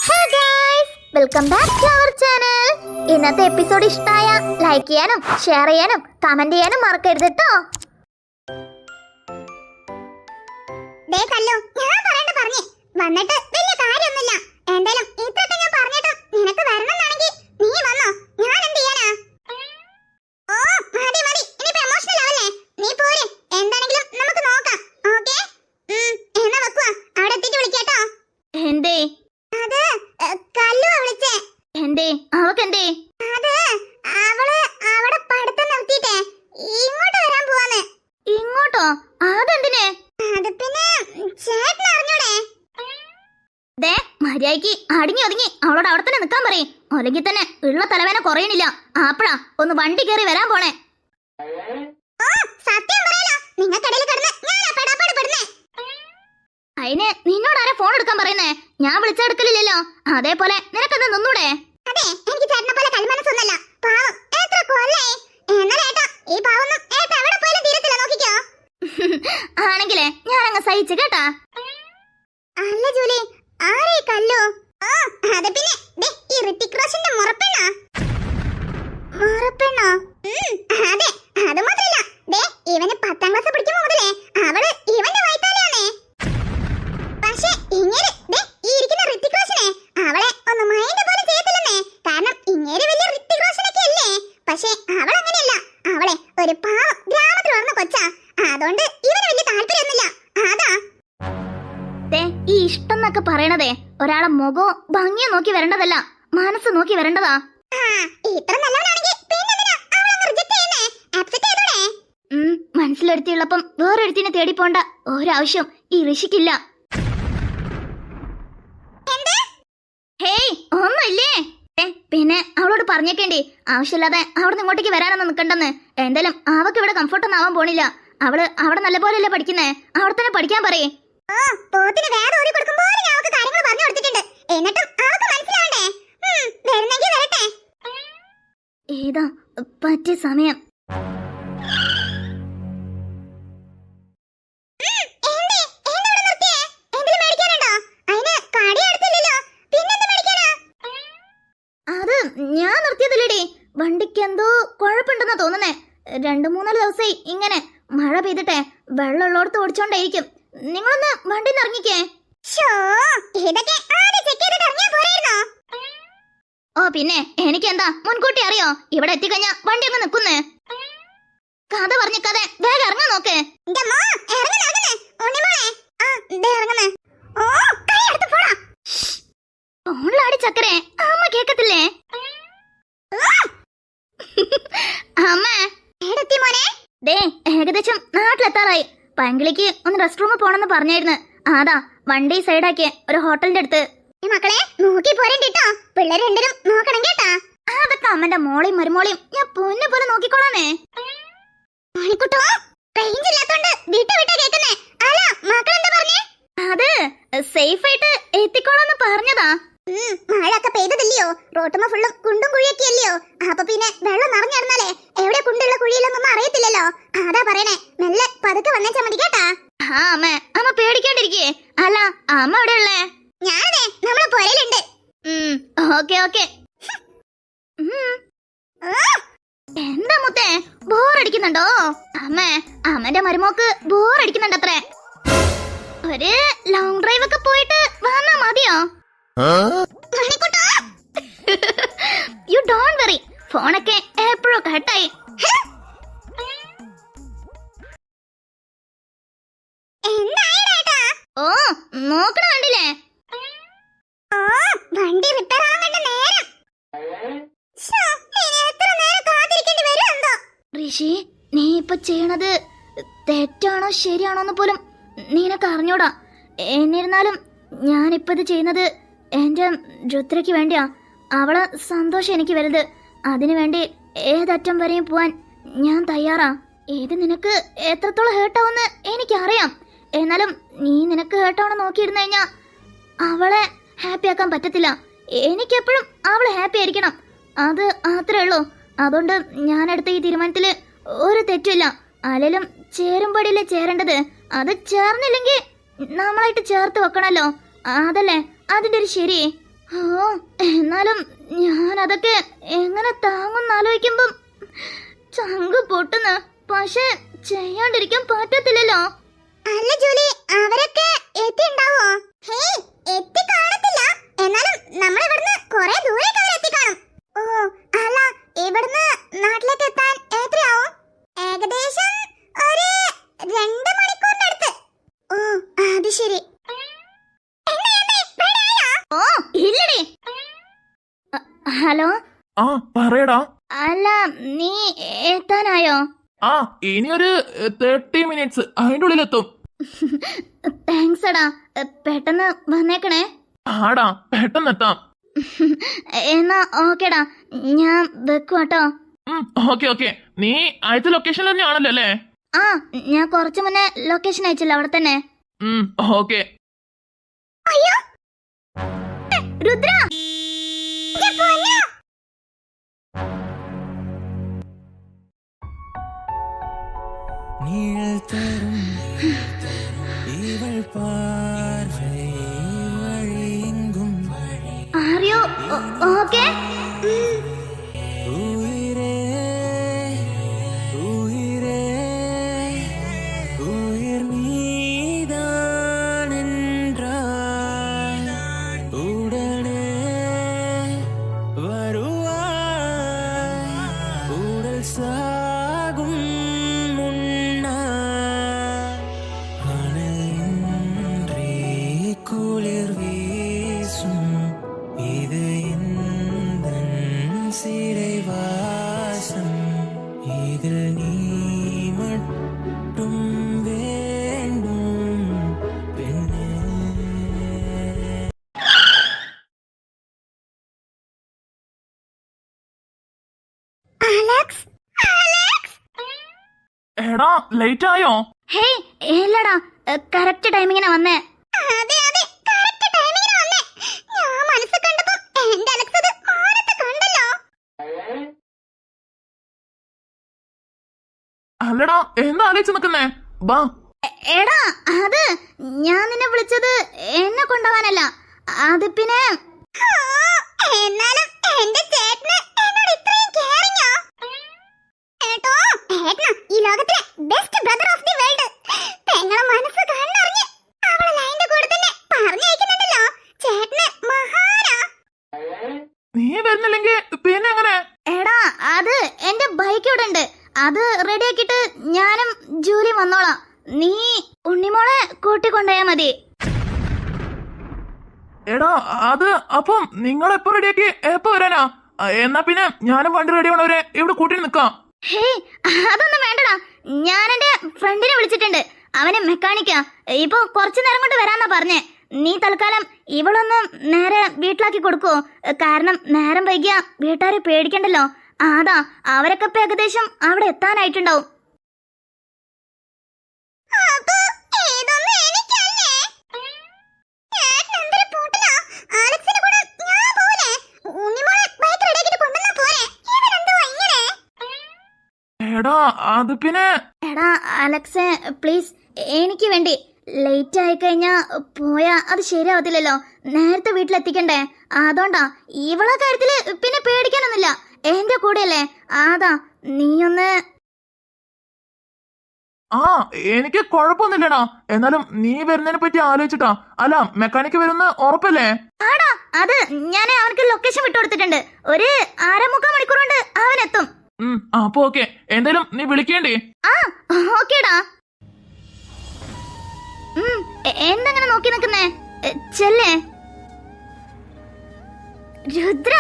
Hey guys, welcome back to our channel. ഇന്നത്തെ episode ഇഷ്ടമായ like ചെയ്യാനും ഷെയർ ചെയ്യാനും കമന്റ് ചെയ്യാനും മറക്കരുത് ട്ടോ. വന്നിട്ട് വലിയ കാര്യമൊന്നുമില്ല. എന്തായാലും ഇത്രയൊക്കെ ഞാൻ പറഞ്ഞിട്ട് നിനക്ക് വരണമെന്നാണെങ്കിൽ നീ വന്നോ, ഞാൻ എന്ത് ചെയ്യാനാ? ഓ മതി മതി, ഇനിയിപ്പോ എമോഷണൽ ആവല്ലേ. നീ പോരെ, എന്താണെങ്കിലും നമുക്ക് നോക്കാം. ഓക്കേ എന്നാ വെക്കുവാ, അവിടെ എത്തിയിട്ട് വിളിക്കാട്ടോ. എന്തേ? അത് കല്ലുവാ വിളിച്ചേ. എന്തേ അവക്കെന്തേ? അത് അവള് അവിടെ പഠിത്തം നിർത്തിയിട്ടേ ഇങ്ങോട്ട് വരാൻ പോവാന്ന്. ഇങ്ങോട്ടോ? അതെന്തിന്? അത് പിന്നെ ചേട്ടൻ അറിഞ്ഞൂടെ? ദേ മര്യാദയ്ക്ക് അടങ്ങി ഒതുങ്ങി അവളോട് അവിടെ തന്നെ നിൽക്കാൻ പറയും. അല്ലെങ്കിൽ തന്നെ ഉള്ള തലവേന കുറയണില്ല. അപ്പഴാ ഒന്ന് വണ്ടി കയറി വരാൻ പോണേ. ഓ സത്യം പറയാലോ, നിങ്ങൾക്കിടയിൽ കിടന്ന് ഞാനാ പെടാപ്പാട് പെടുന്നേ. അതിന് നിന്നോട് ആരാ ഫോൺ എടുക്കാൻ പറയുന്നേ? ഞാൻ വിളിച്ചെടുക്കലില്ലല്ലോ. അതേപോലെ നിനക്കെന്ത് നിന്നൂടെ? അതെ, എനിക്ക് ചേട്ടനെ പോലെ കൽമനസ്സൊന്നല്ല. പാവം എത്ര കൊല്ലായി. എന്നാലേട്ടാ ഈ പാവൊന്നും ഏട്ടാ എവിടെ പോയാലും തീരത്തില്ല, നോക്കിക്കോ. ആണെങ്കിലേ ഞാൻ അങ്ങ് സഹിച്ചു കേട്ടാ. അല്ല ജൂലി, ആരേ കല്ലു? ആ അത് പിന്നെ ദേ ഈ ഋതിക് റോഷന്റെ മുറപ്പെണ്ണാ. മുറപ്പെണ്ണോ? അതെ, അത് മാത്രല്ല ദേ ഇവന് 10ാം ക്ലാസ് പഠിക്കുമ്പോ മുതലേ അവള് ഇവന്റെ വൈത്താലെയാണേ. പക്ഷേ ഇങ്ങനെ ദേ ഈ ഇരിക്കുന്ന ഋതിക് റോഷനെ അവളെ ഒന്ന് മൈൻഡ് പോലും ചെയ്യത്തില്ലെന്നേ. കാരണം ഇങ്ങനെ വലിയ ഋതിക് റോഷനൊക്കെ അല്ലേ. പക്ഷേ അവൾ അങ്ങനെയല്ല. അവളെ ഒരു പാവം ഗ്രാമത്തിൽ വളർന്ന കൊച്ചാ. അതുകൊണ്ട് ഇവന് വലിയ താല്പര്യമൊന്നുമില്ല. അതാ ഈ ഇഷ്ടം എന്നൊക്കെ പറയണതേ ഒരാളെ മുഖോ ഭംഗിയോ നോക്കി വരേണ്ടതല്ല, മനസ്സ് നോക്കി വരേണ്ടതാ. മനസ്സിലൊരുത്തിയുള്ളപ്പം വേറൊരുത്തിനെ തേടി പോണ്ട ഒരാവശ്യം ഈ ഋഷിക്കില്ല. ഹേയ് ഒന്നുമില്ലേ? പിന്നെ അവളോട് പറഞ്ഞേക്കേണ്ടി, ആവശ്യമില്ലാതെ അവിടെ നിന്ന് ഇങ്ങോട്ടേക്ക് വരാനൊന്നും നിൽക്കണ്ടെന്ന്. എന്തായാലും അവക്ക് ഇവിടെ കംഫർട്ടൊന്നും ആവാൻ പോണില്ല. അവള് അവിടെ നല്ല പോലെയല്ലേ പഠിക്കുന്നേ, അവിടെ തന്നെ പഠിക്കാൻ പറയേ. ഏതാ പറ്റിയ സമയം? അത് ഞാൻ നിർത്തിയതല്ലേടി, വണ്ടിക്ക് എന്തോ കുഴപ്പമുണ്ടെന്നാ തോന്നുന്നേ. 2-3 ദിവസമായി ഇങ്ങനെ മഴ പെയ്തിട്ടെ വെള്ളമുള്ളോടത്ത് ഓടിച്ചോണ്ടേയിരിക്കും. നിങ്ങളൊന്ന് വണ്ടിന്ന് ഇറങ്ങിക്കേ. ഓ പിന്നെ എനിക്കെന്താ, മുൻകൂട്ടി അറിയോ ഇവിടെ എത്തിക്കഴിഞ്ഞാ വണ്ടി അങ്ങ് നിക്കുന്നേ. കഥ പറഞ്ഞിക്കാതെ വേഗം ഇറങ്ങാൻ നോക്ക്. ഫോണിലാടി ചക്കരെ, അമ്മ കേക്കത്തില്ലേ? അമ്മ ദേ ഏകദേശം നാട്ടിലെത്താറായി. പങ്കിളിക്ക് ഒന്ന് റെസ്റ്റ് റൂമിൽ പോണെന്ന് പറഞ്ഞായിരുന്നു. അതാ വണ്ടി സൈഡാക്കിയ ഒരു ഹോട്ടലിന്റെ അടുത്ത്. മക്കളെ നോക്കി പോരേണ്ടിട്ടോ, പിള്ളേര് രണ്ടിനും നോക്കണം കേട്ടാ. അതൊക്കെ അമ്മന്റെ മോളെയും മരുമോളെയും ഞാൻ പൊന്നു പോലെ നോക്കിക്കോളാമേ. അത് സേഫ് ആയിട്ട് എത്തിക്കോളാന്ന് പറഞ്ഞതാ. മഴയൊക്കെ പെയ്തതല്ലയോ, റോട്ടുമ്പോ ഫുള്ളും കുണ്ടും കുഴിയൊക്കെ അല്ലയോ. അപ്പൊ പിന്നെ വെള്ളം നിറഞ്ഞിരുന്നാലേ എവിടെ കുണ്ടുള്ള കുഴിയിലൊന്നും അറിയത്തില്ലല്ലോ. അതാ പറയണേ, മെല്ലെ പതുക്കെ വന്നേച്ചാ മതി കേട്ടാ. ആ അമ്മ, അമ്മ പേടിക്കാണ്ടിരിക്കേ. അല്ല അമ്മ എവിടെ ഉള്ളേ? ഞാനേ നമ്മളെ പുരയിലുണ്ട്. Okay okay. എന്താ മുത്തേ ബോറടിക്കുന്നുണ്ടോ? അമ്മേ അമ്മന്റെ മരുമോക്ക് ബോറടിക്കുന്നുണ്ടത്രേ. ഒരു ലോങ് ഡ്രൈവ് ഒക്കെ പോയിട്ട് വന്നാ മതിയോ? യു ഡോണ്ട് വറി, ഫോണൊക്കെ എപ്പോഴോ കട്ടായി. ഓ നോക്കണ കണ്ടില്ലേ? വണ്ടി റിപ്പയർ ആവാൻ നേരം. ഋഷി, നീ ഇപ്പൊ ചെയ്യണത് തെറ്റാണോ ശരിയാണോന്ന് പോലും നിനക്ക് അറിഞ്ഞൂടാ. എന്നിരുന്നാലും ഞാനിപ്പോ ഇത് ചെയ്യുന്നത് എന്റെ രുദ്രയ്ക്ക് വേണ്ടിയാ. അവളെ സന്തോഷം എനിക്ക് വലുത്. അതിനുവേണ്ടി ഏതറ്റം വരെയും പോവാൻ ഞാൻ തയ്യാറാ. ഇത് നിനക്ക് എത്രത്തോളം ഹേർട്ടാവുമെന്ന് എനിക്കറിയാം. എന്നാലും നീ നിനക്ക് ഹേർട്ടാവണം നോക്കിയിരുന്നു കഴിഞ്ഞാ അവളെ ഹാപ്പി ആക്കാൻ പറ്റത്തില്ല. എനിക്കെപ്പോഴും അവളെ ഹാപ്പി ആയിരിക്കണം, അത് അത്രേ ഉള്ളൂ. അതുകൊണ്ട് ഞാനെടുത്ത ഈ തീരുമാനത്തില് ഒരു തെറ്റില്ല. അല്ലെങ്കിലും ചേരുമ്പടിയില്ലേ ചേരേണ്ടത്. അത് ചേർന്നില്ലെങ്കിൽ നമ്മളായിട്ട് ചേർത്ത് വെക്കണല്ലോ. അതല്ലേ അതിന്റെ ഒരു ശരി. ഓ എന്നാലും ഞാൻ അതൊക്കെ എങ്ങനെ താങ്ങുന്നാലോചിക്കുമ്പം ചങ്ക് പൊട്ടുന്നു. പക്ഷെ ചെയ്യാണ്ടിരിക്കാൻ പറ്റത്തില്ലല്ലോ. അല്ല ജൂലി, അവരൊക്കെ എത്തിണ്ടാവോ? ഹേയ്, എത്തി കാണത്തില്ല. എന്നാലും നമ്മൾ ഇവിടുന്ന് കുറെ ദൂരേക്ക് അവർ എത്തിക്കാണും. ഓ അല്ല, ഇവിടുന്ന് നാട്ടിലേക്ക് എത്താൻ എത്രയാവും? ഏകദേശം ഒരു 2 മണിക്കൂറിന്റെ അടുത്ത്. ഓ അത് ശരി. ഓ ഇല്ലടി. ഹലോ. ആ പറയടാ. അല്ല, നീ എത്താനായോ? ആ ഇനിയൊരു 30 മിനിറ്റ്സ് അതിന്റെ ഉള്ളിലെത്തും. താങ്ക്സ് എടാ, പെട്ടെന്ന് വന്നേക്കണേ. ആടാ, പെട്ടെന്നെത്താം. എന്നാ ഓക്കേടാ, ഞാൻ വെക്കുവാട്ടോ. ഓക്കെ. നീ അയച്ച ലൊക്കേഷൻ തന്നെയാണല്ലോ അല്ലേ? ആ, ഞാൻ കുറച്ചു മുന്നേ ലൊക്കേഷൻ അയച്ചില്ല, അവിടെ തന്നെ. ഓക്കെ. അയ്യോ രുദ്ര, நீள் தரும் இவள் பார்வை வழியெங்கும் ആർ യു ഓക്കെ? உயிரே உயிரே உயிர் நீதான் என்றால் உடனே வருவாய் உடல் சாகும் குளிர் வீசும் இது எந்தன் சிறை வாசம் இதில் நீ மட்டும் வேண்டும் பெண்ணே. Alex, Alex. എടാ, ലേറ്റ് ആയോ? ഹേയ് ഇല്ലടാ, കറക്റ്റ് ടൈമിങ്ങിനാ വന്നേ. അതെ അതെ, കറക്റ്റ് ടൈമിങ്ങിന് വന്നേ. ഞാൻ മനസ്സ് കണ്ടപ്പോ എന്റെ അലക്സ് അത് മാനത്ത് കണ്ടല്ലോ. അല്ലടാ, എന്താ ആലോചിച്ച് നിക്കുന്നേ? ബാ. എടാ, അത് ഞാൻ നിന്നെ വിളിച്ചത് എന്നെ കൊണ്ടുപോവാനല്ല. അത് പിന്നെ എന്നാലും എന്റെ ചേട്ടന് എന്നോട് ഇത്രയും കെയറിങ്ങോ? ഏട്ടോ, ഏട്ടനാ ഈ ലോകത്തിലെ best brother of the world. പെങ്ങളെ മനസ്സ് കണ്ണറിഞ്ഞ് അവളെ ലൈൻ്റെ കൂടെ തന്നെ പറഞ്ഞയക്കുന്നുണ്ടല്ലോ. ചേട്ടന് മഹാനാ. നീ വരുന്നില്ലെങ്കിൽ പിന്നെ എങ്ങനെ? എടാ, അത് എന്റെ ബൈക്ക് ഇവിടെ ഉണ്ട്. അത് റെഡിയാക്കിട്ട് ഞാനും ജൂലി വന്നോളാം. നീ ഉണ്ണിമോളെ കൂട്ടിക്കൊണ്ടുപോയാ മതി. എടാ, അത് അപ്പം നിങ്ങൾ എപ്പോ റെഡിയാക്കി എപ്പോ വരാനാ? എന്നാ പിന്നെ ഞാനും വണ്ടി റെഡി ആവണവരെ ഇവിടെ കൂട്ടി നിക്കാം. ഹേയ്, അതൊന്നും വേണ്ടടാ. ഞാൻ എന്റെ ഫ്രണ്ടിനെ വിളിച്ചിട്ടുണ്ട്. അവന് മെക്കാനിക്കാ. ഇപ്പൊ കുറച്ചു നേരം കൊണ്ട് വരാന്നാ പറഞ്ഞേ. നീ തൽക്കാലം ഇവളൊന്ന് നേരെ വീട്ടിലാക്കി കൊടുക്കോ? കാരണം നേരം വൈകിയ വീട്ടുകാരെ പേടിക്കണ്ടല്ലോ. അതാ, അവരൊക്കെ ഇപ്പൊ ഏകദേശം അവിടെ എത്താനായിട്ടുണ്ടാവും. അപ്പൊ ഇതൊന്നും എനിക്കല്ലേ? ചേട്ടൻ എന്തൊരു പൂട്ടലാ. അലക്സിന്റെ കൂടെ ഞാൻ പോലെ ഉണ്ണിമോളെ ബൈക്ക് റെഡിയാക്കിട്ട് കൊണ്ടുവന്നാ പോരെ. ഇവരെന്തുവാ ഇങ്ങനെ? എടാ, അത് പിന്നെ. എടാ അലക്സേ, പ്ലീസ് എനിക്ക് വേണ്ടി. ലേറ്റ് ആയി കഴിഞ്ഞാ പോയാ അത് ശരിയാവത്തില്ലല്ലോ. നേരത്തെ വീട്ടിലെത്തിക്കണ്ടേ. അതുകൊണ്ടാ. ഇവളെ കാര്യത്തില് പിന്നെ പേടിക്കാനൊന്നുമില്ല. എന്റെ കൂടെയല്ലേ. അതാ, നീയൊന്ന്. ആ എനിക്ക് കുഴപ്പമൊന്നുമില്ലടാ. എന്നാലും നീ വരുന്നതിനെ പറ്റി ആലോചിച്ചിട്ടാ. അല്ല, മെക്കാനിക്ക് വരുന്ന ഉറപ്പല്ലേ? ആടാ, അത് ഞാൻ അവനക്ക് ലൊക്കേഷൻ വിട്ടുകൊടുത്തിട്ടുണ്ട്. ഒരു 1/2 മണിക്കൂർ കൊണ്ട് അവനെത്തും. അപ്പൊ ഓക്കെ. എന്തായാലും നീ വിളിക്കേണ്ടേ? ആ ഓക്കേടാ. എന്തെങ്ങനെ നോക്കി നിക്കുന്നേ? ചെല്ലേ രുദ്ര,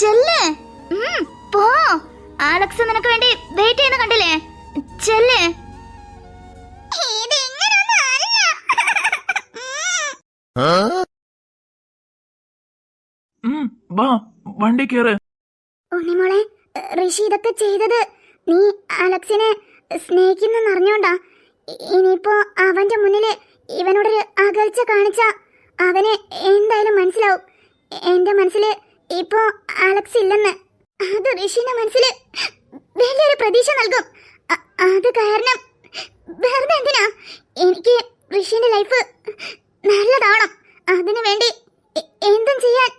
ചെല്ലേ. പോ. ആലക്സ് നിനക്ക് വേണ്ടി വെയിറ്റ് ചെയ്യുന്ന കണ്ടില്ലേ? ചെല്ലേ. വാ, വണ്ടി കേറ്. ഉണ്ണിമോളെ, ഋഷി ഇതൊക്കെ ചെയ്തത് നീ അലക്സിനെ സ്നേഹിക്കുന്നറിഞ്ഞോണ്ടാ. ഇനിയിപ്പോ അവന്റെ മുന്നില് ഇവനോടൊരു അകൽച്ച കാണിച്ച അവന് എന്തായാലും മനസ്സിലാവും എന്റെ മനസ്സില് ഇപ്പോ അലക്സ് ഇല്ലെന്ന്. അത് ഋഷിന്റെ മനസ്സില് വലിയൊരു പ്രതീക്ഷ നൽകും. അത് കാരണം വെറുതെ എന്തിനാ? എനിക്ക് ഋഷിന്റെ ലൈഫ് നല്ലതാവണം. അതിനു വേണ്ടി എന്തും ചെയ്യാൻ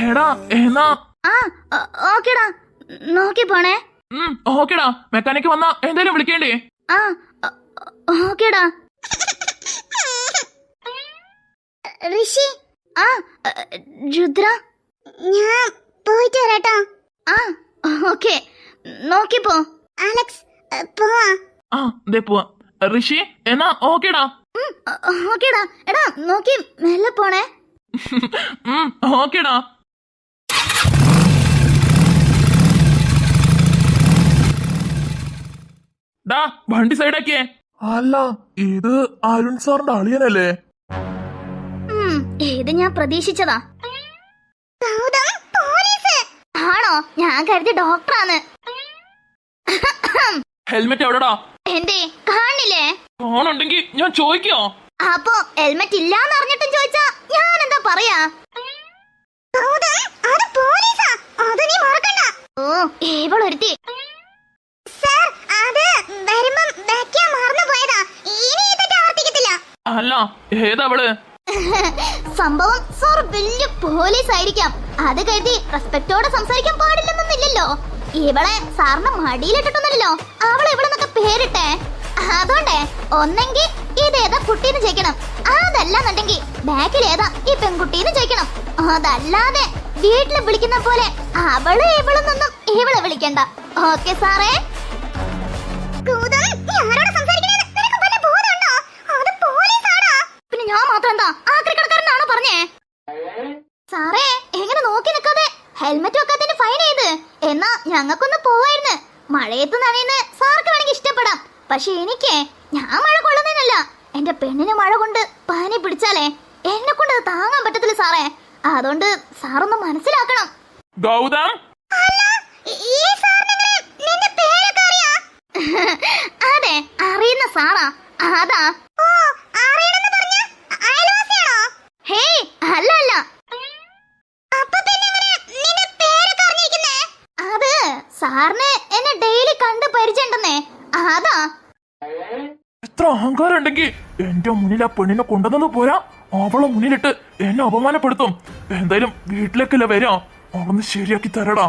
എടാ എന്നാ ആ ഓക്കേടാ, നോക്കി പോണേ. ഓക്കേടാ, മെക്കാനിക്ക് വന്നാ എന്തേലും വിളിക്കേണ്ടേ? ആ ഓക്കേടാ. ഋഷി, ആ രുദ്ര, ഞാൻ പോയിട്ട് വരാട്ടോ. ആ ഓക്കെ, നോക്കിപ്പോ. അലക്സ്, പോവാ. ആ ദേ പോവാ. ഋഷി എന്നാ ഓക്കേടാ. ഓക്കേടാ. എടാ നോക്കി മെല്ലെ പോണേ. ഓക്കേടാ. ഡാ വണ്ടി സൈഡാക്കിയേ. അല്ല, ഇത് അരുൺ സാറിന്റെ അളിയനല്ലേ? ഇത് ഞാൻ പ്രതീക്ഷിച്ചതാ. ഗൗതം, പോലീസ്. ആണോ? ഞാൻ കരുതി ഡോക്ടറാണ്. ഹെൽമെറ്റ് എവിടെടാ? എന്തേ കാണില്ലേ? ഫോണുണ്ടെങ്കിൽ ഞാൻ ചോദിക്കോ? അപ്പൊ ഹെൽമെറ്റ് ഇല്ലാന്ന് അറിഞ്ഞിട്ടും ചോദിച്ചാ ഞാൻ എന്താ പറയാ? ഗൗതം, അത് പോലീസാ. അത് നീ മറക്കണ്ട. ഓ ഇവളൊരുത്തി. സർ, അത് വരുമ്പം വെക്കാൻ മറന്നു പോയതാ. ഇനി ഇതൊക്കെ ആവർത്തിക്കത്തില്ല. അല്ല, ഏതവള്? സംഭവം സാർ വലിയ പോലീസ് ആയിരിക്കാം. അത് കരുതി റെസ്പെക്റ്റോടെ സംസാരിക്കാൻ പാടില്ലെന്നൊന്നില്ലല്ലോ. ഇവളെ സാറിന് മടിയിലിട്ടിട്ടൊന്നുമില്ലല്ലോ. അവളെ ഇവിടെ നിന്നൊക്കെ പേരിട്ടെ. അതുകൊണ്ടേ ഒന്നെങ്കിൽ ഇതേതാ കുട്ടീന്ന് ചോദിക്കണം, അതല്ലാന്നുണ്ടെങ്കിൽ ബാക്കിൽ ഏതാ ഈ പെൺകുട്ടീന്ന് ചോദിക്കണം. അതല്ലാതെ വീട്ടില് വിളിക്കുന്ന പോലെ അവള് ഇവളൊന്നും ഇവളെ വിളിക്കണ്ട. ഓക്കെ സാറേ? ഗൗതം, നീ ആരോടാ സംസാരിക്കണേന്ന് നിനക്ക് വല്ല ബോധമുണ്ടോ? അത് പോലീസാടാ. പിന്നെ ഞാൻ മാത്രം എന്താ ആക്രിക്കടക്കാരനാണോ പറഞ്ഞേ? സാറേ, എങ്ങനെ നോക്കി നിൽക്കാതെ ഹെൽമെറ്റ് വെക്കാത്തതിന് ഫൈൻ ചെയ്ത്. എന്നാ ഞങ്ങൾക്കൊന്ന് പോവായിരുന്നു. മഴയത്ത് നനയുന്ന സാർക്ക് വേണമെങ്കിൽ ഇഷ്ടപ്പെടാം, പക്ഷെ എനിക്ക് ഞാൻ മഴ കൊള്ളുന്നതിനല്ല. എന്റെ പെണ്ണിന് മഴ കൊണ്ട് പനി പിടിച്ചാലേ എന്നെ കൊണ്ട് അത് താങ്ങാൻ പറ്റത്തില്ല സാറേ. അതുകൊണ്ട് സാറൊന്ന് മനസ്സിലാക്കണം. ഗൗതം, അല്ല, ഈ സാറിന് നിന്റെ പേരൊക്കെ അറിയാ? അതെ, അറിയുന്ന സാറാ. അതാ. ഓ, അറിയണമെന്ന് പറഞ്ഞ അയൽവാസിയാണോ? ഹേയ് അല്ല അല്ല. അപ്പൊ പിന്നെ എങ്ങനെ നിന്റെ പേരൊക്കെ അറിഞ്ഞിരിക്കുന്നേ? അത് സാറിന് എന്നെ ഡെയിലി കണ്ട് പരിചയമുണ്ടെന്നേ. അതാ. എത്ര അഹങ്കാരം ഉണ്ടെങ്കിൽ എന്റെ മുന്നിൽ ആ പെണ്ണിനെ കൊണ്ടുവന്നു പോരാ, അവളെ മുന്നിലിട്ട് എന്നെ അപമാനപ്പെടുത്തും. എന്തായാലും വീട്ടിലേക്കല്ലേ വരാം, അവളൊന്ന് ശരിയാക്കി തരടാ.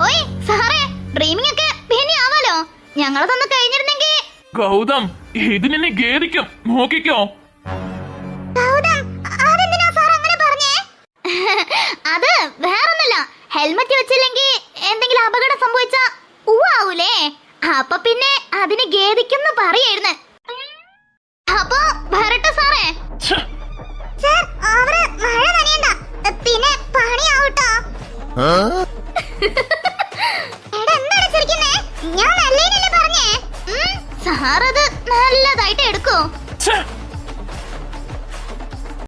ഓയ് സാറേ, ഡ്രീമിംഗ് ഒക്കെ പിന്നെ ആവാലോ. ഞങ്ങളതൊന്ന് കഴിഞ്ഞിരുന്നെങ്കിൽ. ഗൗതം, ഇത് നിന്നെ ഖേദിക്കും, നോക്കിക്കോ. ഗൗതം, അതെന്തിനാ സാർ അങ്ങനെ പറഞ്ഞേ? അത് വേറൊന്നല്ല, ഹെൽമെറ്റ് വെച്ചില്ലെങ്കിൽ എന്തെങ്കിലും അപകടം സംഭവിച്ചാ ഊവൂലേ. അപ്പൊ പിന്നെ അതിന് ഖേദിക്കുന്നു പറയായിരുന്നു. അപ്പൊ വരട്ടെ സാറേ. ഛെ, സർ, അവര് മഴ നനയണ്ട, പിന്നെ പണിയാവട്ടോ. എടാ, എന്താണ് ചിരിക്കുന്നേ? ഞാൻ നല്ലതിനല്ലേ പറഞ്ഞേ? സാറത് നല്ലതായിട്ട് എടുക്കൂ. ഛെ.